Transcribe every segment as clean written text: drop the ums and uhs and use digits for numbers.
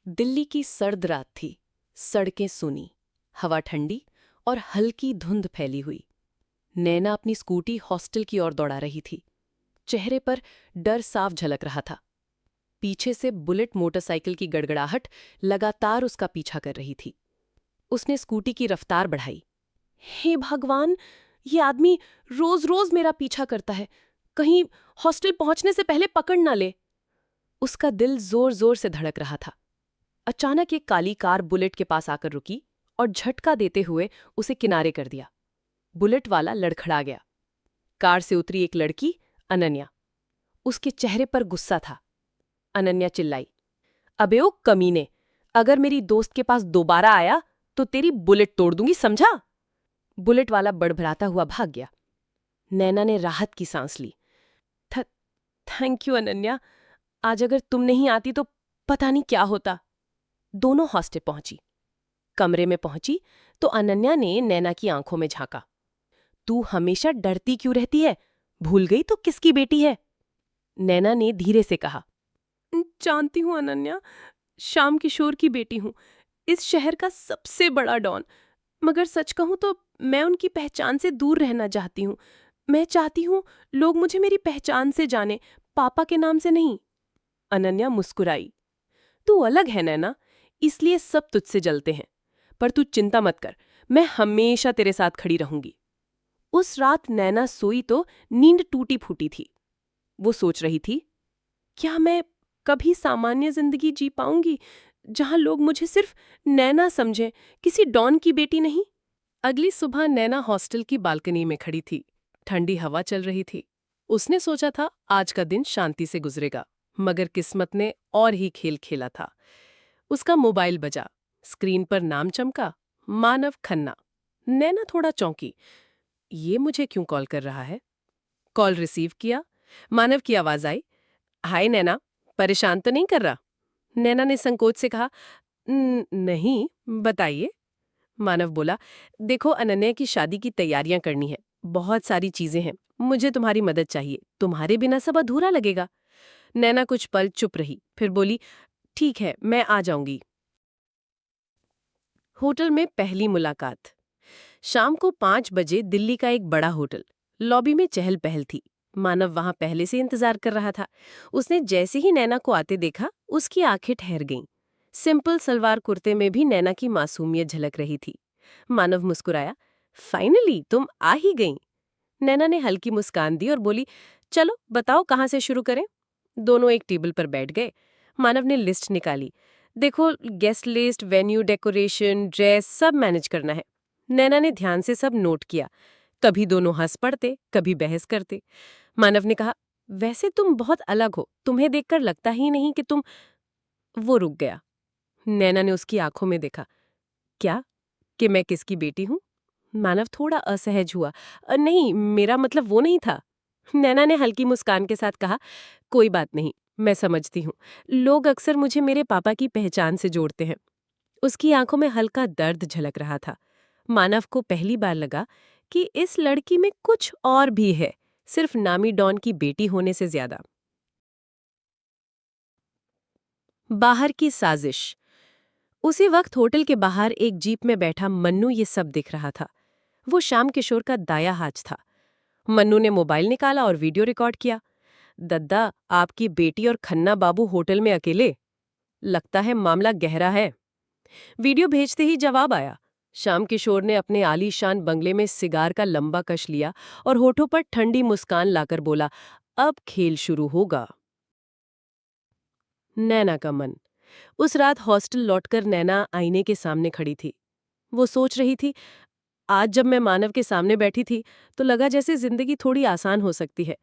दिल्ली की सर्द रात थी। सड़कें सूनी, हवा ठंडी और हल्की धुंध फैली हुई। नैना अपनी स्कूटी हॉस्टल की ओर दौड़ा रही थी। चेहरे पर डर साफ झलक रहा था। पीछे से बुलेट मोटरसाइकिल की गड़गड़ाहट लगातार उसका पीछा कर रही थी। उसने स्कूटी की रफ्तार बढ़ाई। हे भगवान, ये आदमी रोज रोज मेरा पीछा करता है। कहीं हॉस्टल पहुंचने से पहले पकड़ ना ले। उसका दिल जोर जोर से धड़क रहा था। अचानक एक काली कार बुलेट के पास आकर रुकी और झटका देते हुए उसे किनारे कर दिया। बुलेट वाला लड़खड़ा गया। कार से उतरी एक लड़की, अनन्या। उसके चेहरे पर गुस्सा था। अनन्या चिल्लाई, अबे ओ कमीने, अगर मेरी दोस्त के पास दोबारा आया तो तेरी बुलेट तोड़ दूंगी, समझा? बुलेट वाला बड़बड़ाता हुआ भाग गया। नैना ने राहत की सांस ली। थ थैंक यू अनन्या, आज अगर तुम नहीं आती तो पता नहीं क्या होता। दोनों हॉस्टल पहुंची। कमरे में पहुंची तो अनन्या ने नैना की आंखों में झांका। तू हमेशा डरती क्यों रहती है? भूल गई तो किसकी बेटी है? नैना ने धीरे से कहा, जानती हूं अनन्या, श्याम किशोर की बेटी हूं, इस शहर का सबसे बड़ा डॉन। मगर सच कहूं तो मैं उनकी पहचान से दूर रहना चाहती हूं। मैं चाहती हूं लोग मुझे मेरी पहचान से जाने, पापा के नाम से नहीं। अनन्या मुस्कुराई। तू अलग है नैना, इसलिए सब तुझसे जलते हैं। पर तू चिंता मत कर, मैं हमेशा तेरे साथ खड़ी रहूंगी। उस रात नैना सोई तो नींद टूटी फूटी थी। वो सोच रही थी, क्या मैं कभी सामान्य जिंदगी जी पाऊंगी जहां लोग मुझे सिर्फ नैना समझें, किसी डॉन की बेटी नहीं? अगली सुबह नैना हॉस्टल की बालकनी में खड़ी थी। ठंडी हवा चल रही थी। उसने सोचा था आज का दिन शांति से गुजरेगा, मगर किस्मत ने और ही खेल खेला था। उसका मोबाइल बजा। स्क्रीन पर नाम चमका, मानव खन्ना। नैना थोड़ा चौंकी। ये मुझे क्यों कॉल कर रहा है? कॉल रिसीव किया। मानव की आवाज आई, हाय नैना, परेशान तो नहीं कर रहा? नैना ने संकोच से कहा, नहीं, बताइए। मानव बोला, देखो अनन्या की शादी की तैयारियां करनी है, बहुत सारी चीजें हैं, मुझे तुम्हारी मदद चाहिए, तुम्हारे बिना सब अधूरा लगेगा। नैना कुछ पल चुप रही, फिर बोली, ठीक है, मैं आ जाऊंगी। होटल में पहली मुलाकात। शाम को 5 बजे दिल्ली का एक बड़ा होटल। लॉबी में चहल पहल थी। मानव वहां पहले से इंतजार कर रहा था। उसने जैसे ही नैना को आते देखा, उसकी आंखें ठहर गईं। सिंपल सलवार कुर्ते में भी नैना की मासूमियत झलक रही थी। मानव मुस्कुराया, फाइनली तुम आ ही गईं। नैना ने हल्की मुस्कान दी और बोली, चलो बताओ कहाँ से शुरू करें। दोनों एक टेबल पर बैठ गए। मानव ने लिस्ट निकाली। देखो, guest list, venue decoration, dress, सब मैनेज करना है। नैना ने ध्यान से सब नोट किया। कभी दोनों हंस पड़ते, कभी बहस करते। मानव ने कहा, वैसे तुम बहुत अलग हो, तुम्हें देखकर लगता ही नहीं कि तुम। वो रुक गया। नैना ने उसकी आंखों में देखा। क्या? कि मैं किसकी बेटी हूं? मानव थोड़ा असहज हुआ। नहीं, मेरा मतलब वो नहीं था। नैना ने हल्की मुस्कान के साथ कहा, कोई बात नहीं, मैं समझती हूँ। लोग अक्सर मुझे मेरे पापा की पहचान से जोड़ते हैं। उसकी आंखों में हल्का दर्द झलक रहा था। मानव को पहली बार लगा कि इस लड़की में कुछ और भी है, सिर्फ नामी डॉन की बेटी होने से ज्यादा। बाहर की साजिश। उसी वक्त होटल के बाहर एक जीप में बैठा मन्नू ये सब दिख रहा था। वो श्याम किशोर का दाया हाथ था। मन्नू ने मोबाइल निकाला और वीडियो रिकॉर्ड किया। दद्दा, आपकी बेटी और खन्ना बाबू होटल में अकेले। लगता है मामला गहरा है। वीडियो भेजते ही जवाब आया। श्याम किशोर ने अपने आलीशान बंगले में सिगार का लंबा कश लिया और होठों पर ठंडी मुस्कान लाकर बोला, अब खेल शुरू होगा। नैना का मन। उस रात हॉस्टल लौटकर नैना आईने के सामने खड़ी थी। वो सोच रही थी, आज जब मैं मानव के सामने बैठी थी तो लगा जैसे जिंदगी थोड़ी आसान हो सकती है।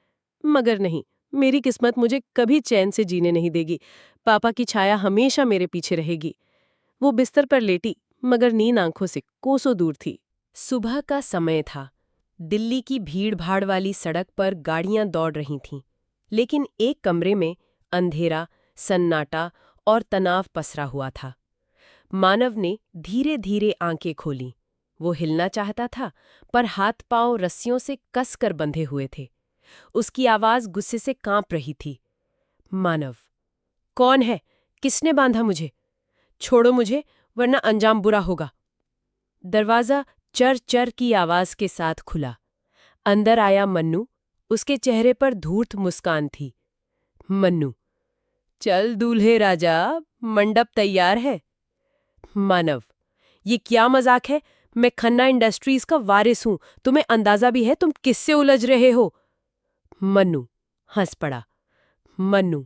मगर नहीं, मेरी किस्मत मुझे कभी चैन से जीने नहीं देगी। पापा की छाया हमेशा मेरे पीछे रहेगी। वो बिस्तर पर लेटी, मगर नींद आंखों से कोसों दूर थी। सुबह का समय था। दिल्ली की भीड़-भाड़ वाली सड़क पर गाड़ियां दौड़ रही थीं। लेकिन एक कमरे में अंधेरा, सन्नाटा और तनाव पसरा हुआ था। मानव ने धीरे-धीरे आंखें खोलीं। वो हिलना चाहता था, पर हाथ-पांव रस्सियों से कसकर बंधे हुए थे। उसकी आवाज गुस्से से कांप रही थी। मानव, कौन है? किसने बांधा मुझे? छोड़ो मुझे, वरना अंजाम बुरा होगा। दरवाजा चर चर की आवाज के साथ खुला। अंदर आया मन्नू। उसके चेहरे पर धूर्त मुस्कान थी। मन्नू, चल दूल्हे राजा, मंडप तैयार है। मानव, ये क्या मजाक है? मैं खन्ना इंडस्ट्रीज का वारिस हूं, तुम्हें अंदाजा भी है तुम किससे उलझ रहे हो? मन्नू हंस पड़ा। मन्नू,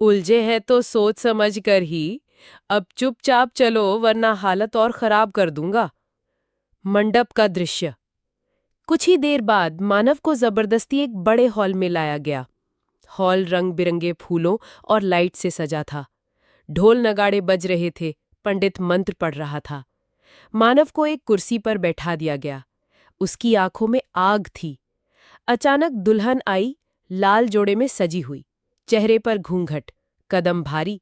उलझे हैं तो सोच समझ कर ही। अब चुपचाप चलो, वरना हालत और खराब कर दूंगा। मंडप का दृश्य। कुछ ही देर बाद मानव को जबरदस्ती एक बड़े हॉल में लाया गया। हॉल रंग बिरंगे फूलों और लाइट से सजा था। ढोल नगाड़े बज रहे थे। पंडित मंत्र पढ़ रहा था। मानव को एक कुर्सी पर बैठा दिया गया। उसकी आंखों में आग थी। अचानक दुल्हन आई, लाल जोड़े में सजी हुई, चेहरे पर घूंघट, कदम भारी।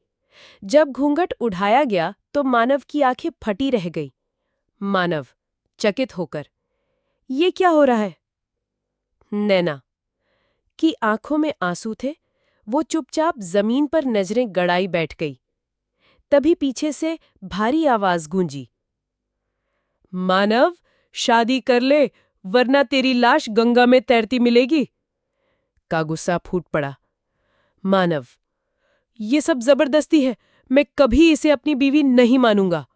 जब घूंघट उठाया गया तो मानव की आंखें फटी रह गई। मानव चकित होकर, ये क्या हो रहा है? नैना की आंखों में आंसू थे। वो चुपचाप जमीन पर नजरें गड़ाई बैठ गई। तभी पीछे से भारी आवाज गूंजी, मानव, शादी कर ले, वरना तेरी लाश गंगा में तैरती मिलेगी। का गुस्सा फूट पड़ा। मानव, ये सब जबरदस्ती है, मैं कभी इसे अपनी बीवी नहीं मानूंगा।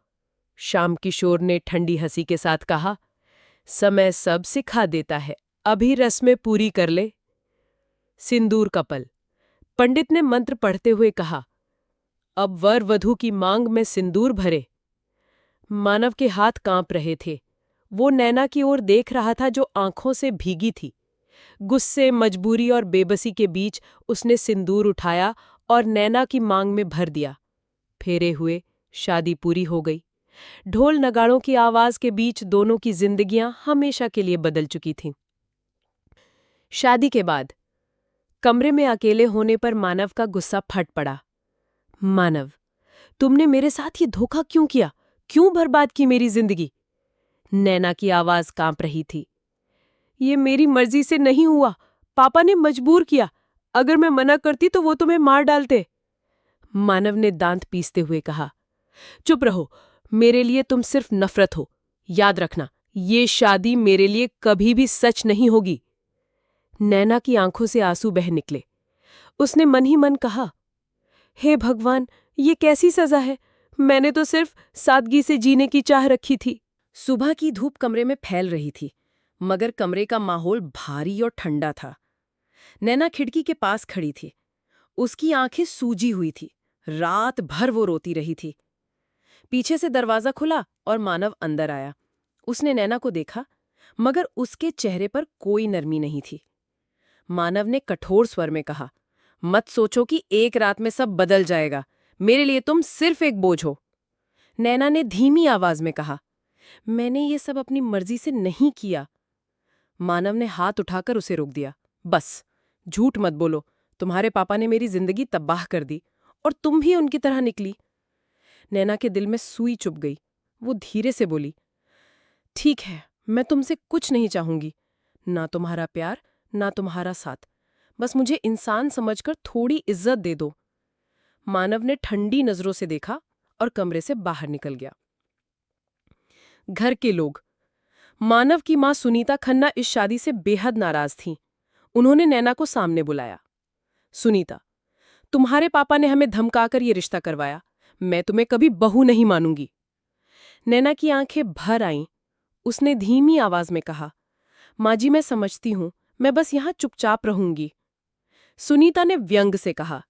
श्याम किशोर ने ठंडी हंसी के साथ कहा, समय सब सिखा देता है, अभी रस्में पूरी कर ले। सिंदूर का पल। पंडित ने मंत्र पढ़ते हुए कहा, अब वर वधू की मांग में सिंदूर भरे। मानव के हाथ कांप रहे थे। वो नैना की ओर देख रहा था जो आंखों से भीगी थी। गुस्से, मजबूरी और बेबसी के बीच उसने सिंदूर उठाया और नैना की मांग में भर दिया। फेरे हुए, शादी पूरी हो गई। ढोल नगाड़ों की आवाज के बीच दोनों की जिंदगियां हमेशा के लिए बदल चुकी थीं। शादी के बाद कमरे में अकेले होने पर मानव का गुस्सा फट पड़ा। मानव, तुमने मेरे साथ ये धोखा क्यों किया? क्यों बर्बाद की मेरी जिंदगी? नैना की आवाज कांप रही थी। ये मेरी मर्जी से नहीं हुआ, पापा ने मजबूर किया। अगर मैं मना करती तो वो तुम्हें मार डालते। मानव ने दांत पीसते हुए कहा, चुप रहो, मेरे लिए तुम सिर्फ नफरत हो। याद रखना, ये शादी मेरे लिए कभी भी सच नहीं होगी। नैना की आंखों से आंसू बह निकले। उसने मन ही मन कहा, हे भगवान, ये कैसी सजा है? मैंने तो सिर्फ सादगी से जीने की चाह रखी थी। सुबह की धूप कमरे में फैल रही थी, मगर कमरे का माहौल भारी और ठंडा था। नैना खिड़की के पास खड़ी थी। उसकी आंखें सूजी हुई थी। रात भर वो रोती रही थी। पीछे से दरवाजा खुला और मानव अंदर आया। उसने नैना को देखा, मगर उसके चेहरे पर कोई नरमी नहीं थी। मानव ने कठोर स्वर में कहा, मत सोचो कि एक रात में सब बदल जाएगा। मेरे लिए तुम सिर्फ एक बोझ हो। नैना ने धीमी आवाज में कहा, मैंने ये सब अपनी मर्जी से नहीं किया। मानव ने हाथ उठाकर उसे रोक दिया। बस, झूठ मत बोलो। तुम्हारे पापा ने मेरी जिंदगी तबाह कर दी और तुम भी उनकी तरह निकली। नैना के दिल में सुई चुभ गई। वो धीरे से बोली, ठीक है, मैं तुमसे कुछ नहीं चाहूंगी, ना तुम्हारा प्यार, ना तुम्हारा साथ। बस मुझे इंसान समझकर थोड़ी इज्जत दे दो। मानव ने ठंडी नजरों से देखा और कमरे से बाहर निकल गया। घर के लोग। मानव की मां सुनीता खन्ना इस शादी से बेहद नाराज थीं। उन्होंने नैना को सामने बुलाया। सुनीता, तुम्हारे पापा ने हमें धमकाकर ये रिश्ता करवाया। मैं तुम्हें कभी बहू नहीं मानूंगी। नैना की आंखें भर आईं। उसने धीमी आवाज में कहा, माँ जी, मैं समझती हूं, मैं बस यहां चुपचाप रहूंगी। सुनीता ने व्यंग से कहा,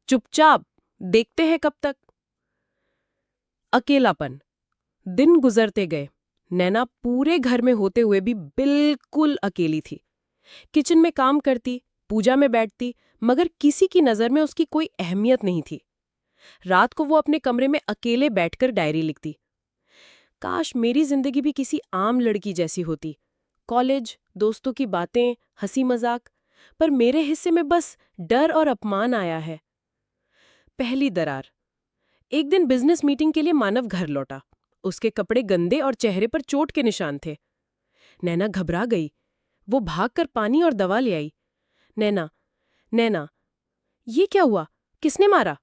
चुपचाप? देखते हैं कब तक। अकेलापन। दिन गुजरते गए। नैना पूरे घर में होते हुए भी बिल्कुल अकेली थी। किचन में काम करती, पूजा में बैठती, मगर किसी की नजर में उसकी कोई अहमियत नहीं थी। रात को वो अपने कमरे में अकेले बैठकर डायरी लिखती। काश मेरी जिंदगी भी किसी आम लड़की जैसी होती। कॉलेज, दोस्तों की बातें, हंसी मजाक, पर मेरे हिस्से में बस डर और अपमान आया है। पहली दरार। एक दिन बिजनेस मीटिंग के लिए मानव घर लौटा। उसके कपड़े गंदे और चेहरे पर चोट के निशान थे। नैना घबरा गई। वो भागकर पानी और दवा ले आई। नैना, नैना, ये क्या हुआ? किसने मारा?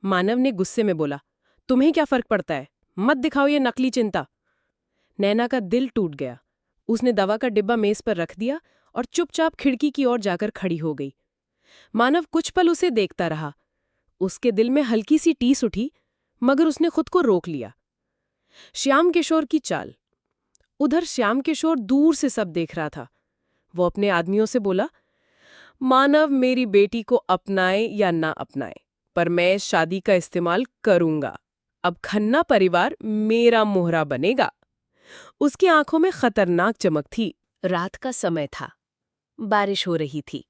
मानव ने गुस्से में बोला, तुम्हें क्या फर्क पड़ता है, मत दिखाओ ये नकली चिंता। नैना का दिल टूट गया। उसने दवा का डिब्बा मेज पर रख दिया और चुपचाप खिड़की की ओर जाकर खड़ी हो गई। मानव कुछ पल उसे देखता रहा। उसके दिल में हल्की सी टीस उठी, मगर उसने खुद को रोक लिया। श्याम किशोर की चाल। उधर श्याम किशोर दूर से सब देख रहा था। वो अपने आदमियों से बोला, मानव मेरी बेटी को अपनाए या ना अपनाए, पर मैं इस शादी का इस्तेमाल करूंगा। अब खन्ना परिवार मेरा मोहरा बनेगा। उसकी आंखों में खतरनाक चमक थी। रात का समय था। बारिश हो रही थी।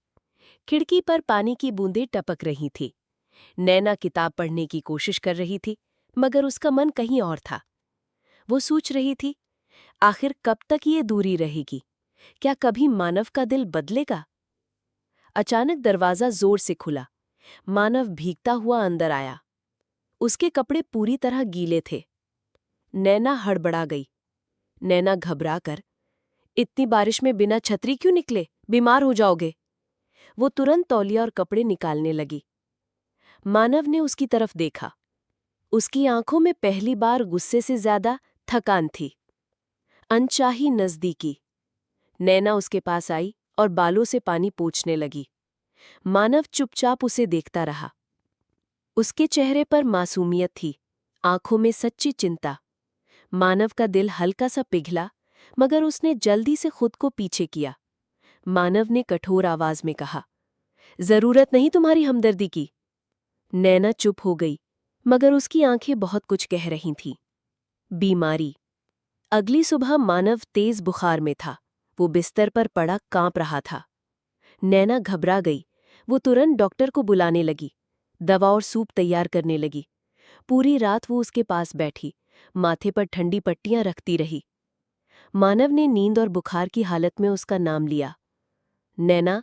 खिड़की पर पानी की बूंदें टपक रही थी। नैना किताब पढ़ने की कोशिश कर रही थी, मगर उसका मन कहीं और था। वो सोच रही थी, आखिर कब तक ये दूरी रहेगी? क्या कभी मानव का दिल बदलेगा? अचानक दरवाजा जोर से खुला। मानव भीगता हुआ अंदर आया। उसके कपड़े पूरी तरह गीले थे। नैना हड़बड़ा गई। नैना घबराकर, इतनी बारिश में बिना छतरी क्यों निकले? बीमार हो जाओगे। वो तुरंत तौलिया और कपड़े निकालने लगी। मानव ने उसकी तरफ देखा। उसकी आंखों में पहली बार गुस्से से ज्यादा थकान थी, अनचाही नजदीकी। नैना उसके पास आई और बालों से पानी पोंछने लगी। मानव चुपचाप उसे देखता रहा। उसके चेहरे पर मासूमियत थी, आंखों में सच्ची चिंता। मानव का दिल हल्का सा पिघला, मगर उसने जल्दी से खुद को पीछे किया। मानव ने कठोर आवाज में कहा, जरूरत नहीं तुम्हारी हमदर्दी की। नैना चुप हो गई, मगर उसकी आंखें बहुत कुछ कह रही थीं। बीमारी। अगली सुबह मानव तेज बुखार में था। वो बिस्तर पर पड़ा कांप रहा था। नैना घबरा गई। वो तुरंत डॉक्टर को बुलाने लगी। दवा और सूप तैयार करने लगी। पूरी रात वो उसके पास बैठी, माथे पर ठंडी पट्टियां रखती रही। मानव ने नींद और बुखार की हालत में उसका नाम लिया, नैना,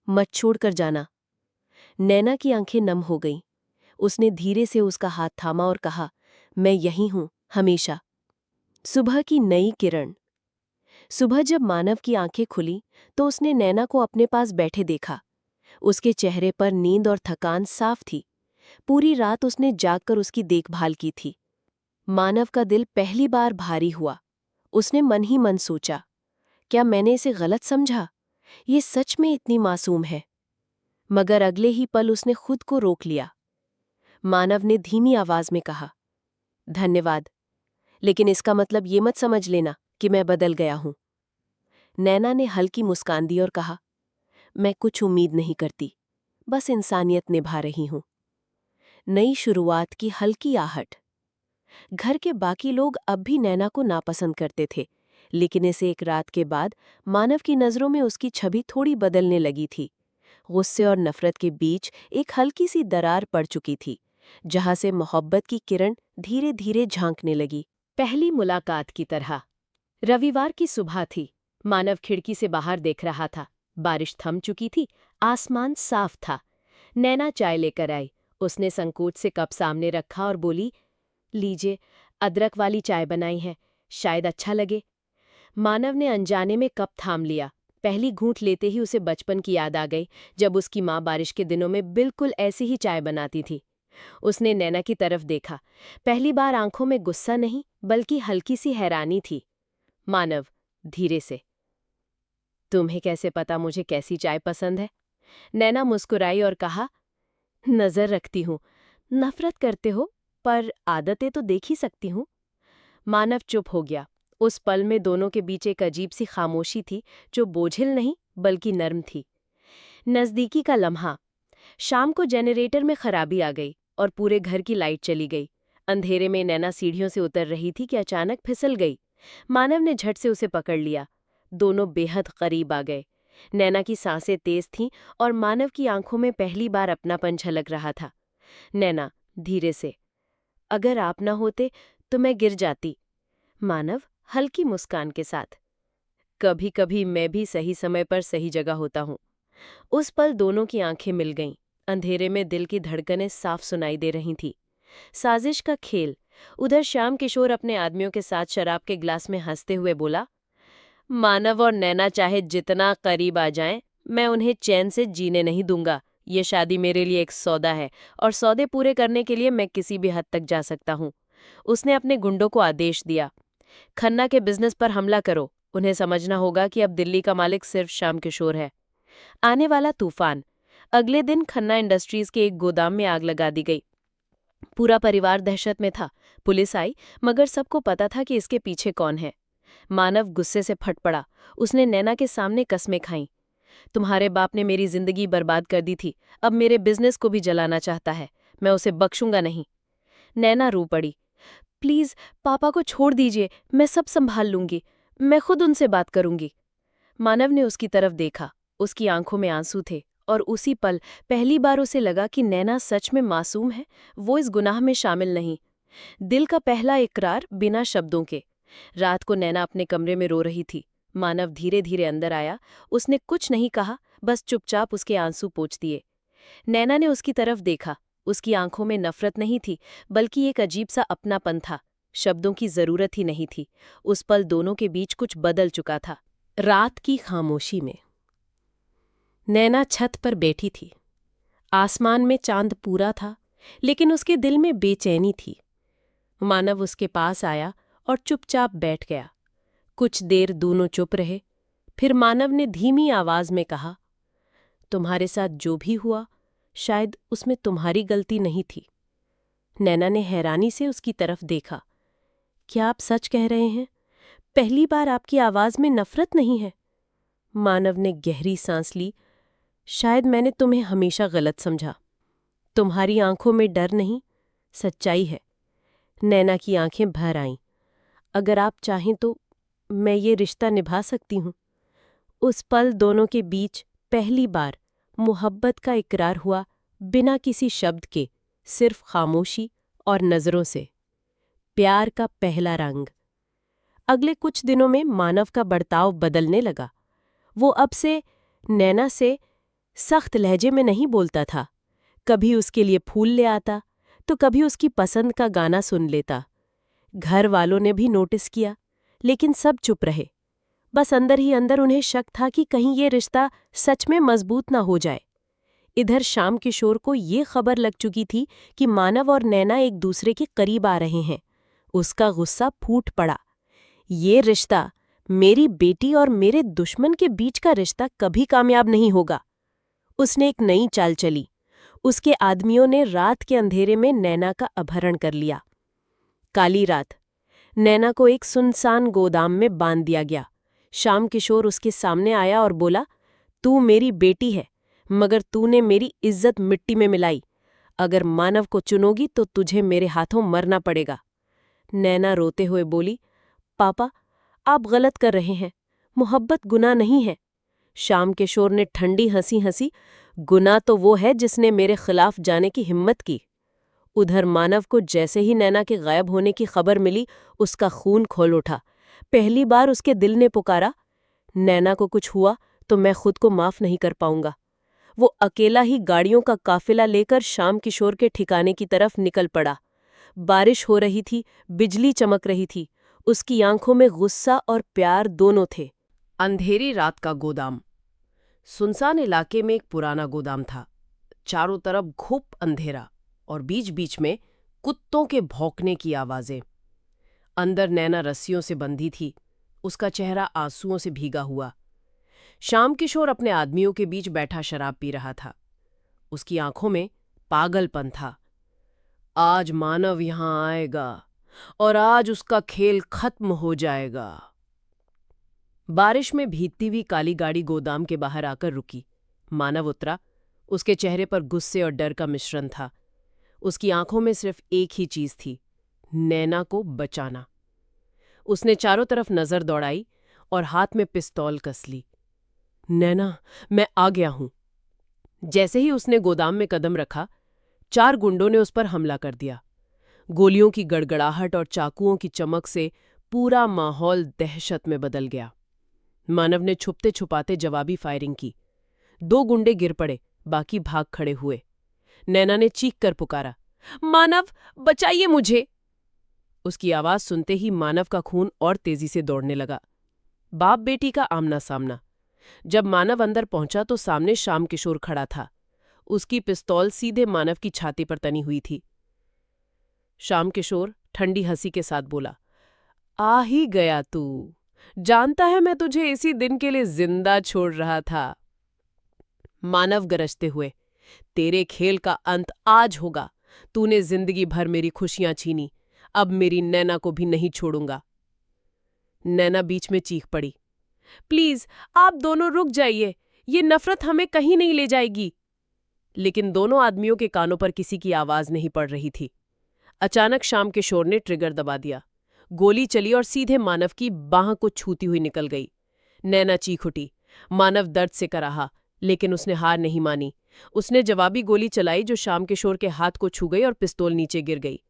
मत छोड़कर जाना। नैना की आंखें नम हो गईं। उसने धीरे से उसका हाथ थामा और कहा, मैं यहीं हूं, हमेशा। सुबह की नई किरण। सुबह जब मानव की आंखें खुली तो उसने नैना को अपने पास बैठे देखा। उसके चेहरे पर नींद और थकान साफ थी। पूरी रात उसने जागकर उसकी देखभाल की थी। मानव का दिल पहली बार भारी हुआ। उसने मन ही मन सोचा, क्या मैंने इसे गलत समझा? ये सच में इतनी मासूम है? मगर अगले ही पल उसने खुद को रोक लिया। मानव ने धीमी आवाज में कहा, धन्यवाद, लेकिन इसका मतलब ये मत समझ लेना कि मैं बदल गया हूं। नैना ने हल्की मुस्कान दी और कहा, मैं कुछ उम्मीद नहीं करती, बस इंसानियत निभा रही हूं। नई शुरुआत की हल्की आहट। घर के बाकी लोग अब भी नैना को नापसंद करते थे, लेकिन इस एक रात के बाद मानव की नजरों में उसकी छवि थोड़ी बदलने लगी थी। गुस्से और नफरत के बीच एक हल्की सी दरार पड़ चुकी थी, जहां से मोहब्बत की किरण धीरे धीरे झांकने लगी। पहली मुलाकात की तरह। रविवार की सुबह थी। मानव खिड़की से बाहर देख रहा था। बारिश थम चुकी थी, आसमान साफ था। नैना चाय लेकर आई। उसने संकोच से कप सामने रखा और बोली, लीजिए, अदरक वाली चाय बनाई है, शायद अच्छा लगे। मानव ने अनजाने में कप थाम लिया। पहली घूंट लेते ही उसे बचपन की याद आ गई, जब उसकी माँ बारिश के दिनों में बिल्कुल ऐसी ही चाय बनाती थी। उसने नैना की तरफ देखा। पहली बार आंखों में गुस्सा नहीं, बल्कि हल्की सी हैरानी थी। मानव धीरे से, तुम्हें कैसे पता मुझे कैसी चाय पसंद है? नैना मुस्कुराई और कहा, नजर रखती हूँ। नफरत करते हो, पर आदतें तो देख ही सकती हूँ। मानव चुप हो गया। उस पल में दोनों के बीच एक अजीब सी खामोशी थी, जो बोझिल नहीं बल्कि नर्म थी। नजदीकी का लम्हा। शाम को जनरेटर में खराबी आ गई और पूरे घर की लाइट चली गई। अंधेरे में नैना सीढ़ियों से उतर रही थी कि अचानक फिसल गई। मानव ने झट से उसे पकड़ लिया। दोनों बेहद करीब आ गए। नैना की सांसें तेज थीं और मानव की आंखों में पहली बार अपनापन झलक रहा था। नैना धीरे से, अगर आप न होते तो मैं गिर जाती। मानव हल्की मुस्कान के साथ, कभी कभी मैं भी सही समय पर सही जगह होता हूँ। उस पल दोनों की आंखें मिल गईं। अंधेरे में दिल की धड़कनें साफ सुनाई दे रही थीं। साजिश का खेल। उधर श्याम किशोर अपने आदमियों के साथ शराब के गिलास में हंसते हुए बोला, मानव और नैना चाहे जितना करीब आ जाएं, मैं उन्हें चैन से जीने नहीं दूंगा। ये शादी मेरे लिए एक सौदा है और सौदे पूरे करने के लिए मैं किसी भी हद तक जा सकता हूँ। उसने अपने गुंडों को आदेश दिया, खन्ना के बिजनेस पर हमला करो। उन्हें समझना होगा कि अब दिल्ली का मालिक सिर्फ श्याम किशोर है। आने वाला तूफान। अगले दिन खन्ना इंडस्ट्रीज के एक गोदाम में आग लगा दी गई। पूरा परिवार दहशत में था। पुलिस आई, मगर सबको पता था कि इसके पीछे कौन है। मानव गुस्से से फट पड़ा। उसने नैना के सामने कस्में खाईं। तुम्हारे बाप ने मेरी जिंदगी बर्बाद कर दी थी, अब मेरे बिजनेस को भी जलाना चाहता है। मैं उसे बख्शूंगा नहीं। नैना रो पड़ी। प्लीज पापा को छोड़ दीजिए, मैं सब संभाल लूंगी। मैं खुद उनसे बात करूंगी। मानव ने उसकी तरफ देखा। उसकी आंखों में आंसू थे और उसी पल पहली बार उसे लगा कि नैना सच में मासूम है, वो इस गुनाह में शामिल नहीं। दिल का पहला इकरार बिना शब्दों के। रात को नैना अपने कमरे में रो रही थी। मानव धीरे धीरे अंदर आया। उसने कुछ नहीं कहा, बस चुपचाप उसके आंसू पोंछ दिए। नैना ने उसकी तरफ देखा। उसकी आंखों में नफरत नहीं थी, बल्कि एक अजीब सा अपनापन था। शब्दों की जरूरत ही नहीं थी। उस पल दोनों के बीच कुछ बदल चुका था। रात की खामोशी में नैना छत पर बैठी थी। आसमान में चांद पूरा था, लेकिन उसके दिल में बेचैनी थी। मानव उसके पास आया और चुपचाप बैठ गया। कुछ देर दोनों चुप रहे। फिर मानव ने धीमी आवाज में कहा, तुम्हारे साथ जो भी हुआ, शायद उसमें तुम्हारी गलती नहीं थी। नैना ने हैरानी से उसकी तरफ देखा। क्या आप सच कह रहे हैं? पहली बार आपकी आवाज में नफरत नहीं है। मानव ने गहरी सांस ली। शायद मैंने तुम्हें हमेशा गलत समझा। तुम्हारी आंखों में डर नहीं, सच्चाई है। नैना की आंखें भर आईं। अगर आप चाहें तो मैं ये रिश्ता निभा सकती हूँ। उस पल दोनों के बीच पहली बार मोहब्बत का इकरार हुआ, बिना किसी शब्द के, सिर्फ खामोशी और नजरों से। प्यार का पहला रंग। अगले कुछ दिनों में मानव का बर्ताव बदलने लगा। वो अब से नैना से सख्त लहजे में नहीं बोलता था। कभी उसके लिए फूल ले आता, तो कभी उसकी पसंद का गाना सुन लेता। घर वालों ने भी नोटिस किया, लेकिन सब चुप रहे। बस अंदर ही अंदर उन्हें शक था कि कहीं ये रिश्ता सच में मजबूत ना हो जाए। इधर श्याम किशोर को ये खबर लग चुकी थी कि मानव और नैना एक दूसरे के करीब आ रहे हैं। उसका गुस्सा फूट पड़ा। ये रिश्ता, मेरी बेटी और मेरे दुश्मन के बीच का रिश्ता, कभी कामयाब नहीं होगा। उसने एक नई चाल चली। उसके आदमियों ने रात के अंधेरे में नैना का अपहरण कर लिया। काली रात। नैना को एक सुनसान गोदाम में बांध दिया गया। श्याम किशोर उसके सामने आया और बोला, तू मेरी बेटी है, मगर तूने मेरी इज्जत मिट्टी में मिलाई। अगर मानव को चुनोगी तो तुझे मेरे हाथों मरना पड़ेगा। नैना रोते हुए बोली, पापा, आप गलत कर रहे हैं। मोहब्बत गुनाह नहीं है। श्याम किशोर ने ठंडी हंसी हंसी, गुनाह तो वो है जिसने मेरे खिलाफ जाने की हिम्मत की। उधर मानव को जैसे ही नैना के गायब होने की खबर मिली, उसका खून खोल उठा। पहली बार उसके दिल ने पुकारा, नैना को कुछ हुआ तो मैं खुद को माफ नहीं कर पाऊंगा। वो अकेला ही गाड़ियों का काफिला लेकर श्याम किशोर के ठिकाने की तरफ निकल पड़ा। बारिश हो रही थी, बिजली चमक रही थी। उसकी आंखों में गुस्सा और प्यार दोनों थे। अंधेरी रात का गोदाम। सुनसान इलाके में एक पुराना गोदाम था। चारों तरफ घुप अंधेरा और बीच बीच में कुत्तों के भौंकने की आवाजें। अंदर नैना रस्सियों से बंधी थी, उसका चेहरा आंसुओं से भीगा हुआ। श्याम किशोर अपने आदमियों के बीच बैठा शराब पी रहा था। उसकी आंखों में पागलपन था। आज मानव यहां आएगा और आज उसका खेल खत्म हो जाएगा। बारिश में भीगती हुई काली गाड़ी गोदाम के बाहर आकर रुकी। मानव उतरा। उसके चेहरे पर गुस्से और डर का मिश्रण था। उसकी आंखों में सिर्फ एक ही चीज थी, नैना को बचाना। उसने चारों तरफ नजर दौड़ाई और हाथ में पिस्तौल कस ली। नैना, मैं आ गया हूं। जैसे ही उसने गोदाम में कदम रखा, 4 गुंडों ने उस पर हमला कर दिया। गोलियों की गड़गड़ाहट और चाकुओं की चमक से पूरा माहौल दहशत में बदल गया। मानव ने छुपते छुपाते जवाबी फायरिंग की। 2 गुंडे गिर पड़े, बाकी भाग खड़े हुए। नैना ने चीख कर पुकारा, मानव, बचाइए मुझे। उसकी आवाज सुनते ही मानव का खून और तेजी से दौड़ने लगा। बाप बेटी का आमना सामना। जब मानव अंदर पहुंचा तो सामने श्याम किशोर खड़ा था। उसकी पिस्तौल सीधे मानव की छाती पर तनी हुई थी। श्याम किशोर ठंडी हंसी के साथ बोला, आ ही गया तू। जानता है मैं तुझे इसी दिन के लिए जिंदा छोड़ रहा था। मानव गरजते हुए, तेरे खेल का अंत आज होगा। तूने जिंदगी भर मेरी खुशियां छीनी, अब मेरी नैना को भी नहीं छोड़ूंगा। नैना बीच में चीख पड़ी, प्लीज आप दोनों रुक जाइए, ये नफरत हमें कहीं नहीं ले जाएगी। लेकिन दोनों आदमियों के कानों पर किसी की आवाज नहीं पड़ रही थी। अचानक श्याम किशोर ने ट्रिगर दबा दिया। गोली चली और सीधे मानव की बांह को छूती हुई निकल गई। नैना चीख उठी। मानव दर्द से कराहा, लेकिन उसने हार नहीं मानी। उसने जवाबी गोली चलाई जो श्याम किशोर के हाथ को छू गई और पिस्तौल नीचे गिर गई।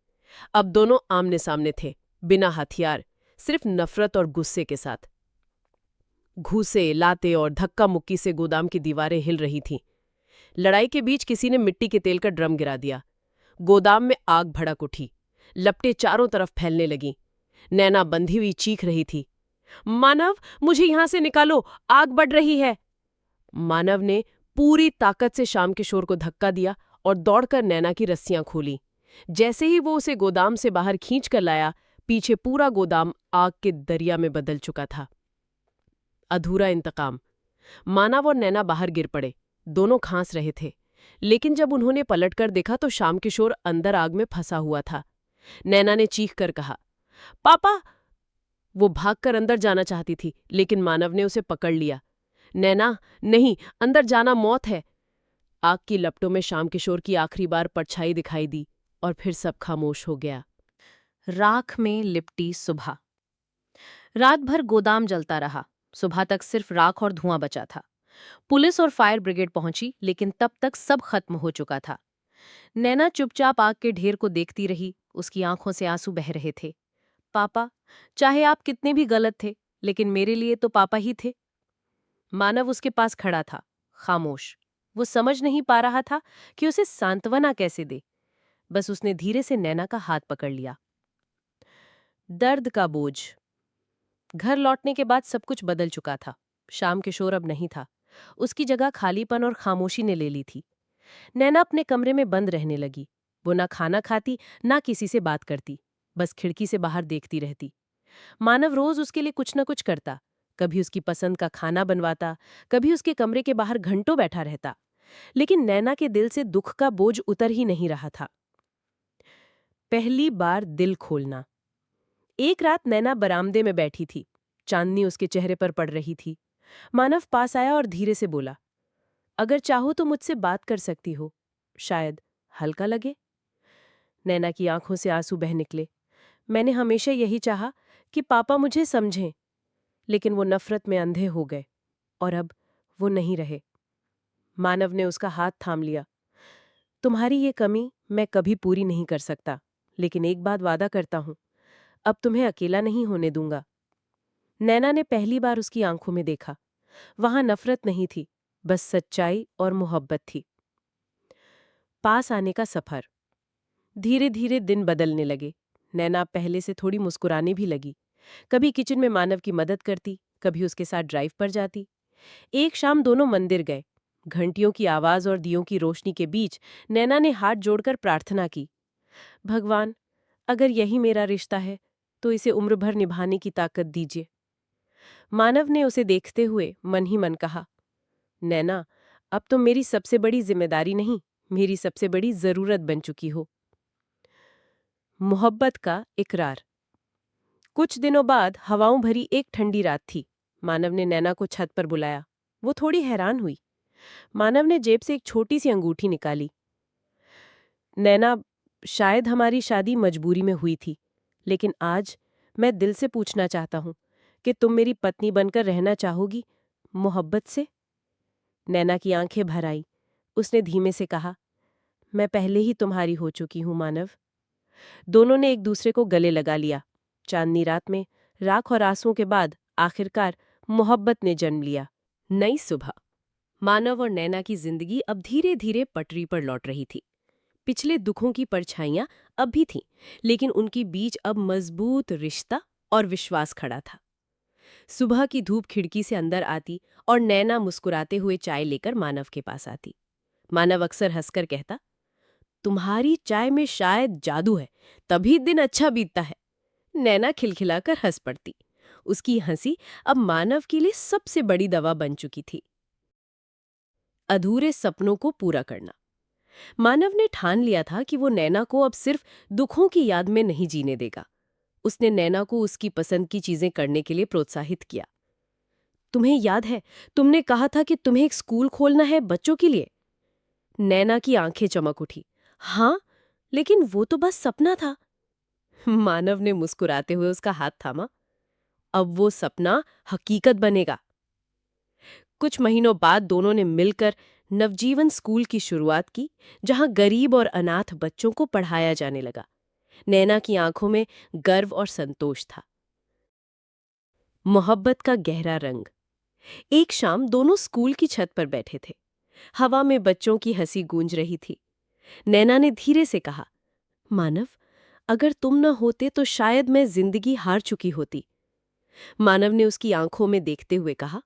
अब दोनों आमने सामने थे, बिना हथियार, सिर्फ नफरत और गुस्से के साथ। घूसे, लाते और धक्का मुक्की से गोदाम की दीवारें हिल रही थीं। लड़ाई के बीच किसी ने मिट्टी के तेल का ड्रम गिरा दिया। गोदाम में आग भड़क उठी। लपटें चारों तरफ फैलने लगीं। नैना बंधी हुई चीख रही थी, मानव मुझे यहां से निकालो, आग बढ़ रही है। मानव ने पूरी ताकत से श्याम किशोर को धक्का दिया और दौड़कर नैना की रस्सियां खोली। जैसे ही वो उसे गोदाम से बाहर खींच कर लाया, पीछे पूरा गोदाम आग के दरिया में बदल चुका था। अधूरा इंतकाम। मानव और नैना बाहर गिर पड़े। दोनों खांस रहे थे, लेकिन जब उन्होंने पलटकर देखा तो श्याम किशोर अंदर आग में फंसा हुआ था। नैना ने चीख कर कहा, पापा। वो भागकर अंदर जाना चाहती थी, लेकिन मानव ने उसे पकड़ लिया। नैना, नहीं, अंदर जाना मौत है। आग की लपटों में श्याम किशोर की आखिरी बार परछाई दिखाई दी और फिर सब खामोश हो गया। राख में लिपटी सुबह। रात भर गोदाम जलता रहा। सुबह तक सिर्फ राख और धुआं बचा था। पुलिस और फायर ब्रिगेड पहुंची, लेकिन तब तक सब खत्म हो चुका था। नैना चुपचाप आग के ढेर को देखती रही। उसकी आंखों से आंसू बह रहे थे। पापा, चाहे आप कितने भी गलत थे, लेकिन मेरे लिए तो पापा ही थे। मानव उसके पास खड़ा था, खामोश। वो समझ नहीं पा रहा था कि उसे सांत्वना कैसे दे। बस उसने धीरे से नैना का हाथ पकड़ लिया। दर्द का बोझ। घर लौटने के बाद सब कुछ बदल चुका था। श्याम किशोर अब नहीं था। उसकी जगह खालीपन और खामोशी ने ले ली थी। नैना अपने कमरे में बंद रहने लगी। वो ना खाना खाती, ना किसी से बात करती, बस खिड़की से बाहर देखती रहती। मानव रोज उसके लिए कुछ न कुछ करता। कभी उसकी पसंद का खाना बनवाता, कभी उसके कमरे के बाहर घंटों बैठा रहता। लेकिन नैना के दिल से दुख का बोझ उतर ही नहीं रहा था। पहली बार दिल खोलना। एक रात नैना बरामदे में बैठी थी। चांदनी उसके चेहरे पर पड़ रही थी। मानव पास आया और धीरे से बोला, अगर चाहो तो मुझसे बात कर सकती हो, शायद हल्का लगे। नैना की आंखों से आंसू बह निकले। मैंने हमेशा यही चाहा कि पापा मुझे समझें, लेकिन वो नफरत में अंधे हो गए और अब वो नहीं रहे। मानव ने उसका हाथ थाम लिया। तुम्हारी ये कमी मैं कभी पूरी नहीं कर सकता, लेकिन एक बात वादा करता हूं, अब तुम्हें अकेला नहीं होने दूंगा। नैना ने पहली बार उसकी आंखों में देखा। वहां नफरत नहीं थी, बस सच्चाई और मोहब्बत थी। पास आने का सफर। धीरे धीरे दिन बदलने लगे। नैना पहले से थोड़ी मुस्कुराने भी लगी। कभी किचन में मानव की मदद करती, कभी उसके साथ ड्राइव पर जाती। एक शाम दोनों मंदिर गए। घंटियों की आवाज और दियों की रोशनी के बीच नैना ने हाथ जोड़कर प्रार्थना की, भगवान, अगर यही मेरा रिश्ता है तो इसे उम्र भर निभाने की ताकत दीजिए। मानव ने उसे देखते हुए मन ही मन कहा, नैना, अब तुम मेरी सबसे बड़ी जिम्मेदारी नहीं, मेरी सबसे बड़ी जरूरत बन चुकी हो। मोहब्बत का इकरार। कुछ दिनों बाद हवाओं भरी एक ठंडी रात थी। मानव ने नैना को छत पर बुलाया। वो थोड़ी हैरान हुई। मानव ने जेब से एक छोटी सी अंगूठी निकाली। नैना, शायद हमारी शादी मजबूरी में हुई थी, लेकिन आज मैं दिल से पूछना चाहता हूं कि तुम मेरी पत्नी बनकर रहना चाहोगी, मोहब्बत से? नैना की आंखें भर आई। उसने धीमे से कहा, मैं पहले ही तुम्हारी हो चुकी हूं मानव। दोनों ने एक दूसरे को गले लगा लिया। चांदनी रात में राख और आंसुओं के बाद आखिरकार मोहब्बत ने जन्म लिया। नई सुबह। मानव और नैना की जिंदगी अब धीरे धीरे पटरी पर लौट रही थी। पिछले दुखों की परछाइयां अब भी थीं, लेकिन उनके बीच अब मजबूत रिश्ता और विश्वास खड़ा था। सुबह की धूप खिड़की से अंदर आती और नैना मुस्कुराते हुए चाय लेकर मानव के पास आती। मानव अक्सर हंसकर कहता, तुम्हारी चाय में शायद जादू है, तभी दिन अच्छा बीतता है। नैना खिलखिलाकर हंस पड़ती। उसकी हंसी अब मानव के लिए सबसे बड़ी दवा बन चुकी थी। अधूरे सपनों को पूरा करना। मानव ने ठान लिया था कि वो नैना को अब सिर्फ दुखों की याद में नहीं जीने देगा। उसने नैना को उसकी पसंद की चीजें करने के लिए प्रोत्साहित किया। तुम्हें याद है, तुमने कहा था कि तुम्हें एक स्कूल खोलना है बच्चों के लिए। नैना की आंखें चमक उठी। हाँ, लेकिन वो तो बस सपना था। मानव ने मुस्कुराते हुए उसका हाथ थामा। अब वो सपना हकीकत बनेगा। कुछ महीनों बाद दोनों ने मिलकर नवजीवन स्कूल की शुरुआत की, जहां गरीब और अनाथ बच्चों को पढ़ाया जाने लगा। नैना की आंखों में गर्व और संतोष था। मोहब्बत का गहरा रंग। एक शाम दोनों स्कूल की छत पर बैठे थे। हवा में बच्चों की हंसी गूंज रही थी। नैना ने धीरे से कहा, मानव, अगर तुम न होते तो शायद मैं जिंदगी हार चुकी होती। मानव ने उसकी आंखों में देखते हुए कहा,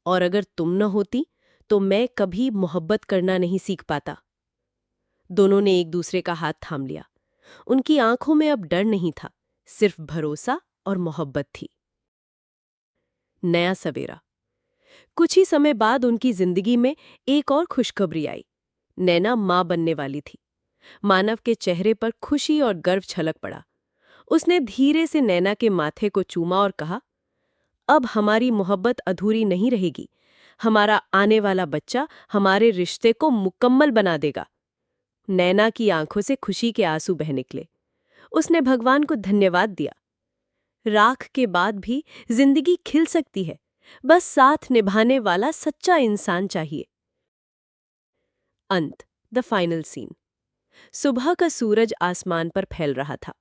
और अगर तुम न होती तो मैं कभी मोहब्बत करना नहीं सीख पाता। दोनों ने एक दूसरे का हाथ थाम लिया। उनकी आंखों में अब डर नहीं था, सिर्फ भरोसा और मोहब्बत थी। नया सवेरा। कुछ ही समय बाद उनकी जिंदगी में एक और खुशखबरी आई। नैना मां बनने वाली थी। मानव के चेहरे पर खुशी और गर्व छलक पड़ा। उसने धीरे से नैना के माथे को चूमा और कहा, अब हमारी मोहब्बत अधूरी नहीं रहेगी। हमारा आने वाला बच्चा हमारे रिश्ते को मुकम्मल बना देगा। नैना की आंखों से खुशी के आंसू बह निकले। उसने भगवान को धन्यवाद दिया। राख के बाद भी जिंदगी खिल सकती है, बस साथ निभाने वाला सच्चा इंसान चाहिए। अंत, द फाइनल सीन। सुबह का सूरज आसमान पर फैल रहा था।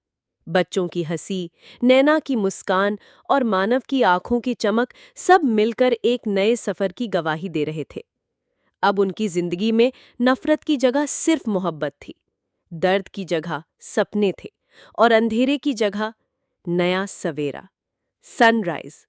बच्चों की हंसी, नैना की मुस्कान और मानव की आंखों की चमक सब मिलकर एक नए सफर की गवाही दे रहे थे। अब उनकी जिंदगी में नफरत की जगह सिर्फ मोहब्बत थी, दर्द की जगह सपने थे, और अंधेरे की जगह नया सवेरा, सनराइज।